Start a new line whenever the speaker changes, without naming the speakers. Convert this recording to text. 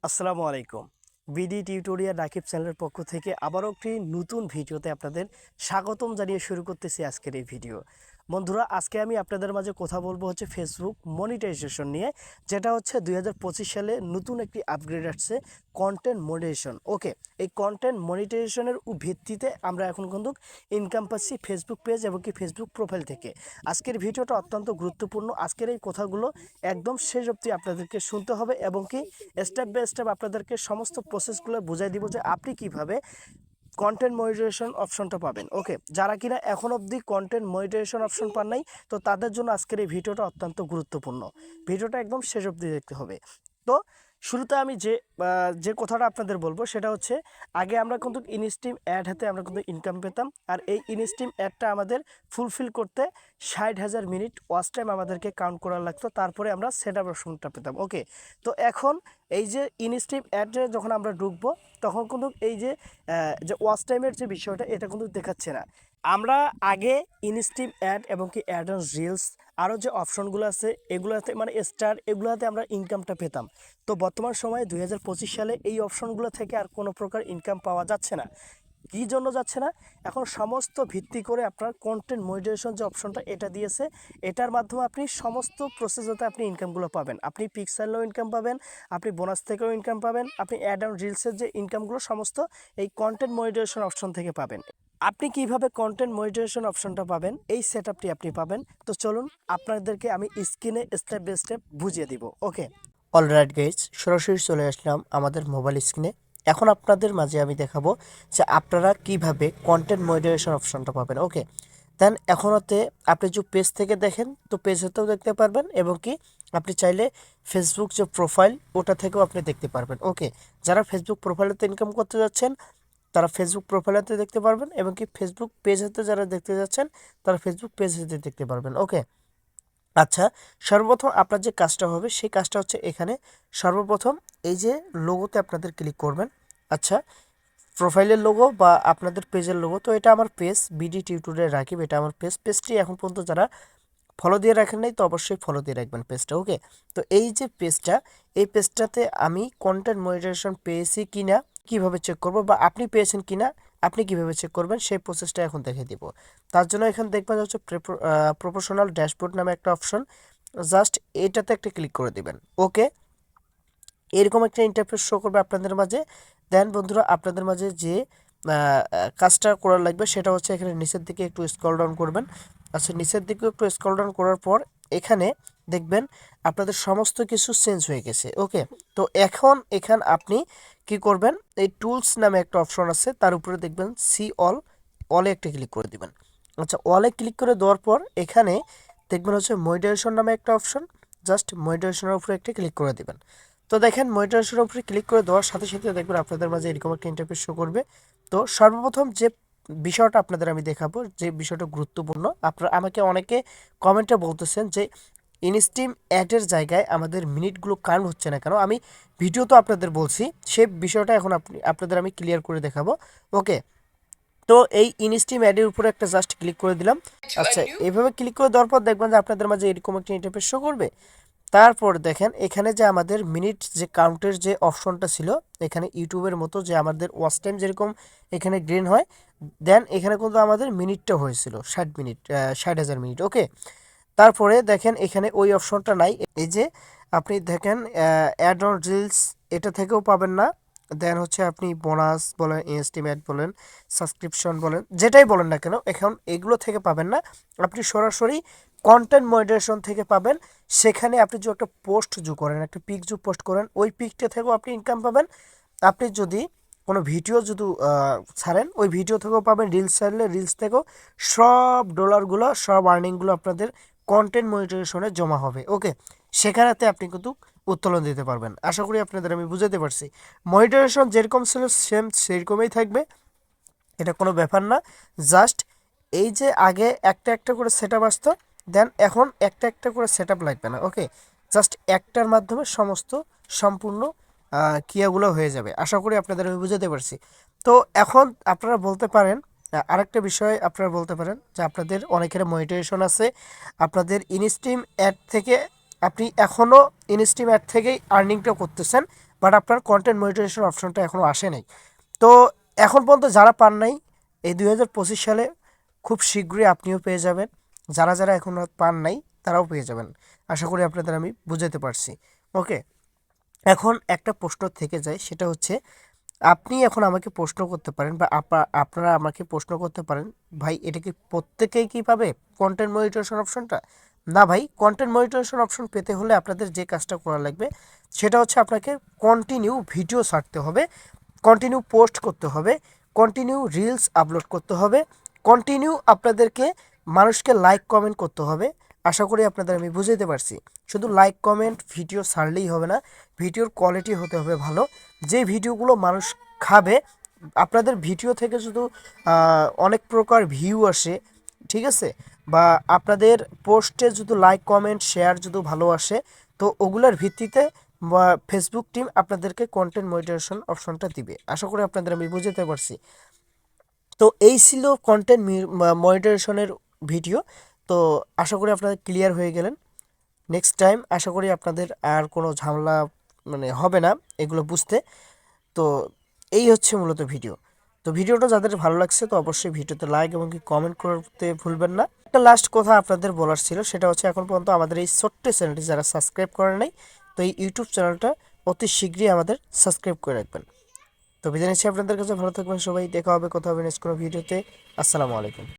আসসালামু আলাইকুম। BD tutorial Rakib চ্যানেলের পক্ষ থেকে আবারও একটি নতুন ভিডিওতে আপনাদের স্বাগতম জানিয়ে শুরু করতেছি আজকের এই ভিডিও। বন্ধুরা, আজকে আমি আপনাদের মাঝে কথা বলবো হচ্ছে ফেসবুক মনিটাইজেশন নিয়ে, যেটা হচ্ছে 2025 সালে নতুন একটি আপগ্রেড আসছে, কন্টেন্ট মনিটাইজেশন। ওকে, এই কন্টেন্ট মনিটাইজেশনের ভিত্তিতে আমরা এখন কিন্তু ইনকাম পাচ্ছি ফেসবুক পেজ এবং কি ফেসবুক প্রোফাইল থেকে। আজকের ভিডিওটা অত্যন্ত গুরুত্বপূর্ণ। আজকের এই কথাগুলো একদম শেষ অবধি আপনাদেরকে শুনতে হবে এবং কি স্টেপ বাই স্টেপ আপনাদেরকে সমস্ত প্রসেসগুলো বুঝাই দিব যে আপনি কিভাবে কন্টেন্ট মনিটাইজেশন অপশনটা পাবেন। ওকে, যারা কিনা এখন অবধি কন্টেন্ট মনিটাইজেশন অপশন পান নাই, তো তাদের জন্য আজকের এই ভিডিওটা অত্যন্ত গুরুত্বপূর্ণ। ভিডিওটা একদম শেষ অবধি দেখতে হবে। তো শুরুতে আমি যে কথাটা আপনাদের বলবো সেটা হচ্ছে, আগে আমরা কিন্তু ইনস্ট্রিম অ্যাড হাতে আমরা কিন্তু ইনকাম পেতাম, আর এই ইনস্ট্রিম অ্যাডটা আমাদের ফুলফিল করতে 60,000 মিনিট ওয়াচ টাইম আমাদেরকে কাউন্ট করা লাগতো, তারপরে আমরা সেট আপ অপশনটা পেতাম। ওকে, তো এখন এই যে ইনস্ট্রিম অ্যাডে যখন আমরা ঢুকবো, তখন কিন্তু এই যে ওয়াচ টাইমের যে বিষয়টা, এটা কিন্তু দেখাচ্ছে না। আমরা আগে ইনস্ট্রিম অ্যাড এবং কি অ্যাড অন রিলস আরও যে অপশনগুলো আছে এগুলোতে মানে স্টার, এগুলোতে আমরা ইনকামটা পেতাম। তো বর্তমান সময়ে 2025 সালে এই অপশনগুলো থেকে আর কোনো প্রকার ইনকাম পাওয়া যাচ্ছে না। কী জন্য যাচ্ছে না? এখন সমস্ত ভিত্তি করে আপনার কন্টেন্ট মনিটাইজেশন যে অপশনটা এটা দিয়েছে, এটার মাধ্যমে আপনি সমস্ত প্রসেস হতে আপনি ইনকামগুলো পাবেন। আপনি পিক্সেলেও ইনকাম পাবেন, আপনি বোনাস থেকেও ইনকাম পাবেন, আপনি অ্যাড অন রিলসের যে ইনকামগুলো সমস্ত এই কন্টেন্ট মনিটাইজেশন অপশন থেকে পাবেন। আপনি কিভাবে কন্টেন্ট মনিটাইজেশন অপশনটা পাবেন, এই সেটআপটি আপনি পাবেন। তো চলুন আপনাদেরকে আমি স্ক্রিনে স্টেপ বাই স্টেপ বুঝিয়ে দিব। ওকে, অলরাইট গাইস, সরাসরি চলে আসলাম আমাদের মোবাইল স্ক্রিনে। এখন আপনাদের মাঝে আমি দেখাবো যে আপনারা কিভাবে কন্টেন্ট মনিটাইজেশন অপশনটা পাবেন। ওকে, দেন এখন হতে আপনি যে পেজ থেকে দেখেন, তো পেজ হতেও দেখতে পারবেন এবং কি আপনি চাইলে ফেসবুক যে প্রোফাইল ওটা থেকেও আপনি দেখতে পারবেন। ওকে, যারা ফেসবুক প্রোফাইলেতে ইনকাম করতে যাচ্ছেন তারা ফেসবুক প্রোফাইলেতে দেখতে পারবেন এবং কি ফেসবুক পেজ হতে যারা দেখতে যাচ্ছেন তারা ফেসবুক পেজ হতে দেখতে পারবেন। ওকে, আচ্ছা, সর্বপ্রথম আপনার যে কাজটা হবে সেই কাজটা হচ্ছে এখানে সর্বপ্রথম এই যে লোগোতে আপনাদের ক্লিক করবেন। আচ্ছা, প্রোফাইলের লোগো বা আপনাদের পেজের লোগো, তো এটা আমার পেজ বিডি টিউটোরিয়াল রাকিব, এটা আমার পেজটি এখন পর্যন্ত যারা ফলো দিয়ে রাখেন নাই তো অবশ্যই ফলো দিয়ে রাখবেন পেজটা। ওকে, তো এই যে পেজটা, এই পেজটাতে আমি কন্টেন্ট মনিটাইজেশন পেয়েছি কিনা কিভাবে চেক করব, বা আপনি পেয়েছেন কিনা আপনি কিভাবে চেক করবেন সেই প্রসেসটা এখন দেখে দিব। তার জন্য এখানে দেখবেন হচ্ছে প্রপোর্শনাল ড্যাশবোর্ড নামে একটা অপশন, জাস্ট এটাতে একটা ক্লিক করে দিবেন। ওকে, এরকম একটা ইন্টারফেস শো করবে আপনাদের মাঝে। দেন বন্ধুরা, আপনাদের মাঝে যে কাজটা করার লাগবে সেটা হচ্ছে এখানে নিচের দিকে একটু স্ক্রল ডাউন করবেন। আচ্ছা, নিচের দিকে একটু স্ক্রল ডাউন করার পর এখানে দেখবেন আপনাদের সমস্ত কিছু চেঞ্জ হয়ে গেছে। ওকে, তো এখন আপনি কি করবেন, এই টুলস নামে একটা অপশন আছে, তার উপরে দেখবেন সি অল, অলে একটা ক্লিক করে দিবেন। আচ্ছা, অলে ক্লিক করে দেওয়ার পর এখানে দেখবেন হচ্ছে মনিটাইজেশন নামে একটা অপশন, জাস্ট মনিটাইজেশনের উপরে একটা ক্লিক করে দিবেন। তো দেখেন মনিটাইজেশনের উপরে ক্লিক করে দেওয়ার সাথে সাথে দেখবেন আপনাদের মাঝে এরকম একটা ইন্টারফেস শো করবে। তো সর্বপ্রথম যে বিষয়টা আপনাদের আমি দেখাবো, যে বিষয়টা গুরুত্বপূর্ণ, আপনারা আমাকে অনেকে কমেন্টে বলতেছেন যে ইনস্ট্রিম অ্যাডের জায়গায় আমাদের মিনিটগুলো কাউন্ট হচ্ছে না কেন। আমি ভিডিও তো আপনাদের বলছি, সে বিষয়টা এখন আপনাদের আমি ক্লিয়ার করে দেখাবো। ওকে, তো এই ইনস্ট্রিম অ্যাডের উপরে একটা জাস্ট ক্লিক করে দিলাম। আচ্ছা, এইভাবে ক্লিক করে দেওয়ার পর দেখবেন যে আপনাদের মাঝে এরকম একটা ইন্টারফেস শো করবে। তারপর দেখেন এখানে যে আমাদের মিনিট যে কাউন্টের যে অপশনটা ছিল, এখানে ইউটিউবের মতো যে আমাদের ওয়াচ টাইম যেরকম এখানে গ্রিন হয়, দেন এখানে কিন্তু আমাদের মিনিটটা হয়েছিল 60 মিনিট, 60,000 মিনিট। ওকে, তারপরে দেখেন এখানে ওই অপশনটা নাই। এই যে আপনি দেখেন অ্যাড অন রিলস, এটা থেকেও পাবেন না। দেন হচ্ছে আপনি বোনাস বলেন, এস্টিমেট বলেন, সাবস্ক্রিপশন বলেন, যেটাই বলেন না কেন, এখন এগুলো থেকে পাবেন না। আপনি সরাসরি কন্টেন্ট মনিটাইজেশন থেকে পাবেন। সেখানে আপনি যদি একটা পোস্ট যোগ করেন, একটা পিক যোগ পোস্ট করেন, ওই পিকটা থেকেও আপনি ইনকাম পাবেন। আপনি যদি কোনো ভিডিও যদি ছাড়েন, ওই ভিডিও থেকেও পাবেন। রিলস ছাড়লে রিলস থেকেও সব ডলারগুলো, সব আর্নিংগুলো আপনাদের কন্টেন্ট মনিটাইজেশনে জমা হবে। ওকে, সেখানেতে আপনি কিন্তু উত্তোলন দিতে পারবেন। আশা করি আপনাদের আমি বুঝাতে পারছি। মনিটাইজেশন যেরকম ছিল সেম সেরকমই থাকবে, এটা কোনো ব্যাপার না। জাস্ট এই যে আগে একটা একটা করে সেট আপ আসতো, দেন এখন একটা একটা করে সেট আপ লাগবে না। ওকে, জাস্ট একটার মাধ্যমে সমস্ত সম্পূর্ণ ক্রিয়াগুলো হয়ে যাবে। আশা করি আপনাদের আমি বুঝাতে পারছি। তো এখন আপনারা বলতে পারেন, আরেকটা বিষয় আপনারা বলতে পারেন যে আপনাদের অনেকের মনিটাইজেশন আছে, আপনাদের ইনস্ট্রিম অ্যাড থেকে আপনি এখনও ইনস্ট্রিম অ্যাড থেকেই আর্নিংটা করতেছেন, বাট আপনার কন্টেন্ট মনিটাইজেশন অপশনটা এখনও আসে নাই। তো এখন পর্যন্ত যারা পান নাই, এই 2025 সালে খুব শীঘ্রই আপনিও পেয়ে যাবেন। যারা যারা এখনও পান নাই তারাও পেয়ে যাবেন। আশা করি আপনাদের আমি বুঝাতে পারছি। ওকে, এখন একটা প্রশ্ন থেকে যায়, সেটা হচ্ছে আপনি এখন আমাকে প্রশ্ন করতে পারেন বা আপনারা আমাকে প্রশ্ন করতে পারেন, ভাই এটা কি প্রত্যেকেই কি পাবে কন্টেন্ট মনিটরেশন অপশনটা? না ভাই, কন্টেন্ট মনিটরেশন অপশন পেতে হলে আপনাদের যে কাজটা করা লাগবে সেটা হচ্ছে আপনাকে কন্টিনিউ ভিডিও ছাড়তে হবে, কন্টিনিউ পোস্ট করতে হবে, কন্টিনিউ রিলস আপলোড করতে হবে, কন্টিনিউ আপনাদেরকে মানুষকে লাইক কমেন্ট করতে হবে। আশা করি আপনাদের আমি বুঝাইতে পারছি। শুধু লাইক কমেন্ট ভিডিও ছাড়লেই হবে না, ভিডিওর কোয়ালিটি হতে হবে ভালো, যে ভিডিওগুলো মানুষ খাবে। আপনাদের ভিডিও থেকে শুধু অনেক প্রকার ভিউ আসে, ঠিক আছে, বা আপনাদের পোস্টে যদি লাইক কমেন্ট শেয়ার যদি ভালো আসে, তো ওগুলোর ভিত্তিতে ফেসবুক টিম আপনাদেরকে কন্টেন্ট মনিটাইজেশন অপশনটা দিবে। আশা করি আপনাদের আমি বুঝাতে পারছি। তো এই ছিল কন্টেন্ট মনিটাইজেশনের ভিডিও। তো আশা করি আপনারা ক্লিয়ার হয়ে গেলেন। নেক্সট টাইম আশা করি আপনাদের আর কোনো ঝামেলা হবে না এগুলো বুঝতে। তো এই হচ্ছে মূলত ভিডিও। তো ভিডিওটা যাদের ভালো লাগছে তো অবশ্যই ভিডিওতে লাইক এবং কি কমেন্ট করতে ভুলবেন না। একটা লাস্ট কথা আপনাদের বলার ছিল, সেটা হচ্ছে এখন পর্যন্ত আমাদের এই ছোট্ট চ্যানেলটি যারা সাবস্ক্রাইব করে নাই, তো এই ইউটিউব চ্যানেলটা অতি শীঘ্রই আমাদের সাবস্ক্রাইব করে রাখবেন। তো বিদায় নিচ্ছি আপনাদের কাছে, ভালো থাকবেন সবাই, দেখা হবে কথা হবে নেক্সট কোনো ভিডিওতে। আসসালামু আলাইকুম।